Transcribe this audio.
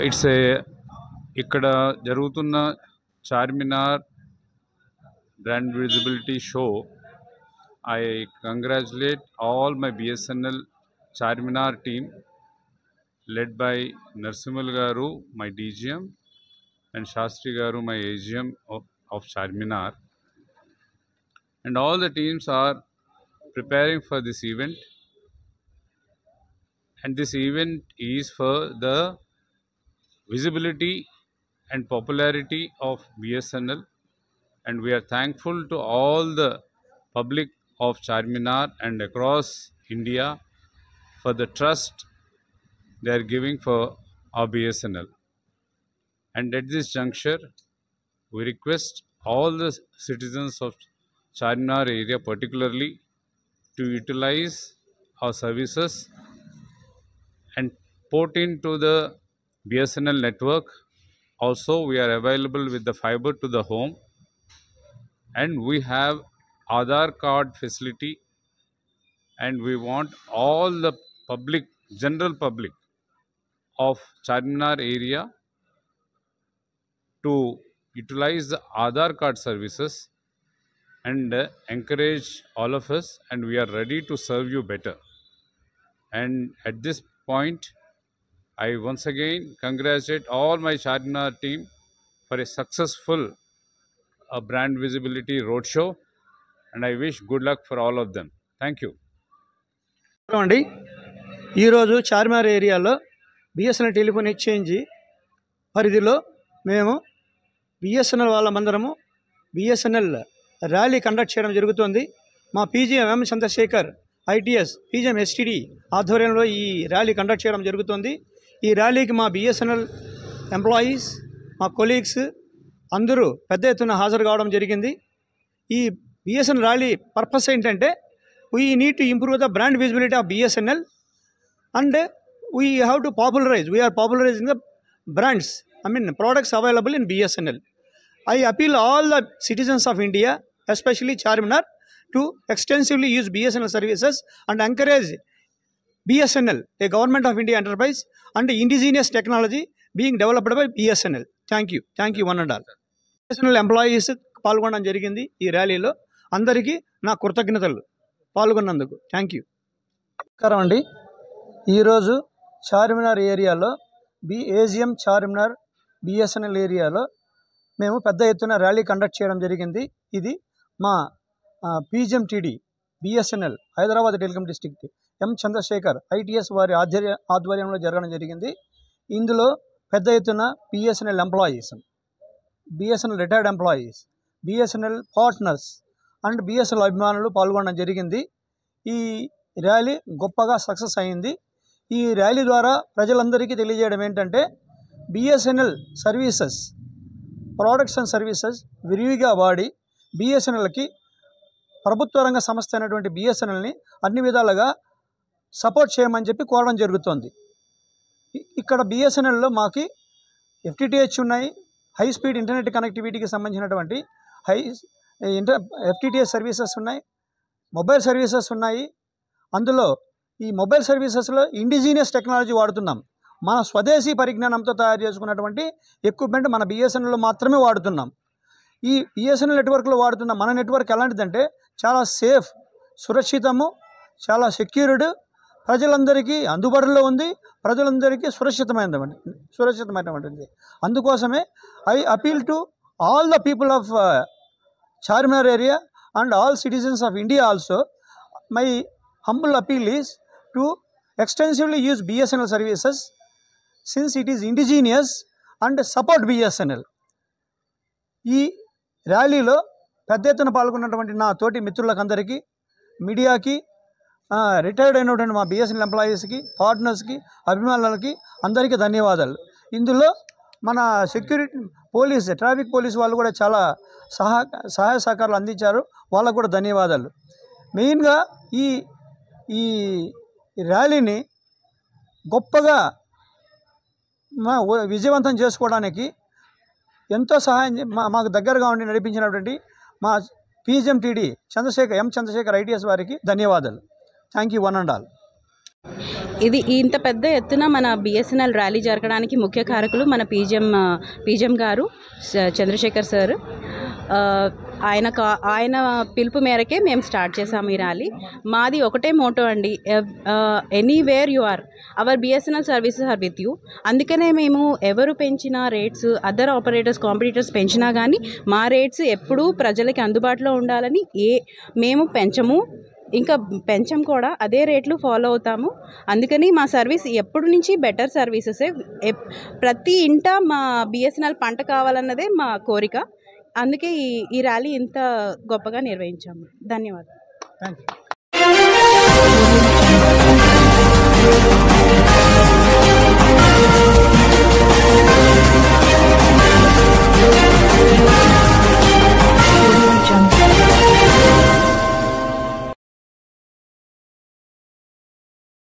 It's ఇక్కడ జరుగుతున్న Charminar brand visibility show. I congratulate all my BSNL Charminar team led by Narsimul Garu, my DGM, and Shastri Garu, my AGM of Charminar. And all the teams are preparing for this event. And this event is for the visibility and popularity of BSNL. And we are thankful to all the public of Charminar and across India for the trust they are giving for our BSNL. And at this juncture, we request all the citizens of Charminar area particularly to utilize our services and port into the BSNL network. Also, we are available with the fiber to the home, and we have Aadhaar card facility, and we want all the public, general public of Charminar area to utilize the Aadhaar card services and encourage all of us, and we are ready to serve you better. And at this point, I once again congratulate all my Charminar team for a successful brand visibility roadshow, and I wish good luck for all of them. Thank you. అండి ఈరోజు చార్మినార్ ఏరియాలో BSNL telephone exchange పరిధిలో మేము BSNL వాళ్ళమందరము BSNL rally conduct చేయడం జరుగుతుంది. మా PGM ఎం Chandrasekhar ITS PGM STD ఆధ్వర్యంలో ఈ ర్యాలీ కండక్ట్ చేయడం జరుగుతుంది. ఈ ర్యాలీకి మా బిఎస్ఎన్ఎల్ ఎంప్లాయీస్, మా కొలీగ్స్ అందరూ పెద్ద ఎత్తున హాజరు కావడం జరిగింది. ఈ బిఎస్ఎన్ఎల్ ర్యాలీ పర్పస్ ఏంటంటే, we need to improve the brand visibility of BSNL and we have to popularize. We are popularizing the brands, products available in BSNL. I appeal all the citizens of India, especially Charminar, to extensively use BSNL services and encourage BSNL, a government of India enterprise, and indigenous technology being developed by BSNL. Thank you one and all. BSNL employees పాల్గొనడం జరిగింది ఈ ర్యాలీలో. అందరికీ నా కృతజ్ఞతలు పాల్గొన్నందుకు. Thank you. నమస్కారం అండి. ఈరోజు చార్మినార్ ఏరియాలో ఏజిఎం చార్మినార్ BSNL ఏరియాలో మేము పెద్ద ఎత్తున ర్యాలీ కండక్ట్ చేయడం జరిగింది. ఇది మా PGMTD BSNL Hyderabad telecom district M Chandrashekar ITS వారి ఆధ్వర్యంలో జరగడం జరిగింది. ఇందులో పెద్ద ఎత్తున BSNL employees, BSNL retired employees, BSNL partners and BSNL అభిమానులు పాల్గొనడం జరిగింది. ఈ ర్యాలీ గొప్పగా సక్సెస్ అయింది. ఈ ర్యాలీ ద్వారా ప్రజలందరికీ తెలియజేయడం ఏంటంటే BSNL services, products and services విరివిగా వాడి BSNLకి ప్రభుత్వ రంగ సంస్థ అయినటువంటి BSNLని అన్ని విధాలుగా సపోర్ట్ చేయమని చెప్పి కోరడం జరుగుతుంది. ఇక్కడ BSNLలో మాకు FTTH ఉన్నాయి, హై స్పీడ్ ఇంటర్నెట్ కనెక్టివిటీకి సంబంధించినటువంటి FTTH సర్వీసెస్ ఉన్నాయి, మొబైల్ సర్వీసెస్ ఉన్నాయి. అందులో ఈ మొబైల్ సర్వీసెస్లో ఇండిజీనియస్ టెక్నాలజీ వాడుతున్నాం. మన స్వదేశీ పరిజ్ఞానంతో తయారు చేసుకున్నటువంటి ఎక్విప్మెంట్ మన BSNLలో మాత్రమే వాడుతున్నాం. ఈ BSNL నెట్వర్క్లో వాడుతున్న మన నెట్వర్క్ ఎలాంటిదంటే చాలా సేఫ్, సురక్షితము, చాలా సెక్యూర్డ్, ప్రజలందరికీ అందుబాటులో ఉంది, ప్రజలందరికీ సురక్షితమైనటువంటిది. అందుకోసమే I appeal to all the people of Charminar area and all citizens of India also. My humble appeal is to extensively use BSNL services since it is indigenous and support BSNL. ఈ ర్యాలీలో పెద్ద ఎత్తున పాల్గొన్నటువంటి నా తోటి మిత్రులకందరికీ, మీడియాకి, రిటైర్డ్ అయినటువంటి మా BSNL ఎంప్లాయీస్కి, పార్ట్నర్స్కి, అభిమానులకి అందరికీ ధన్యవాదాలు. ఇందులో మన సెక్యూరిటీ పోలీస్, ట్రాఫిక్ పోలీస్ వాళ్ళు కూడా చాలా సహాయ సహకారాలు అందించారు. వాళ్ళకు కూడా ధన్యవాదాలు. మెయిన్గా ఈ ర్యాలీని గొప్పగా విజయవంతం చేసుకోవడానికి ఎంతో సహాయం మాకు దగ్గరగా ఉండి నడిపించినటువంటి మా PGMTD ఎం చంద్రశేఖర్ ITS వారికి ధన్యవాదాలు. Thank you one and all. ఇది ఇంత పెద్ద ఎత్తున మన BSNL ర్యాలీ జరగడానికి ముఖ్య కారకులు మన PGM గారు చంద్రశేఖర్ సార్. ఆయన పిలుపు మేరకే మేము స్టార్ట్ చేసాము ఈ ర్యాలీ. మాది ఒకటే మోటో అండి, anywhere you are, our BSNL services are with you. అందుకనే మేము ఎవరు పెంచిన రేట్స్, అదర్ ఆపరేటర్స్, కాంపిటీటర్స్ పెంచినా కానీ మా రేట్స్ ఎప్పుడూ ప్రజలకి అందుబాటులో ఉండాలని మేము పెంచం కూడా, అదే రేట్లు ఫాలో అవుతాము. అందుకని మా సర్వీస్ ఎప్పటి నుంచి బెటర్ సర్వీసెసే. ప్రతి ఇంట మా BSNL పంట కావాలన్నదే మా కోరిక. అందుకే ఈ ర్యాలీ ఇంత గొప్పగా నిర్వహించాము. ధన్యవాదాలు. Thank you.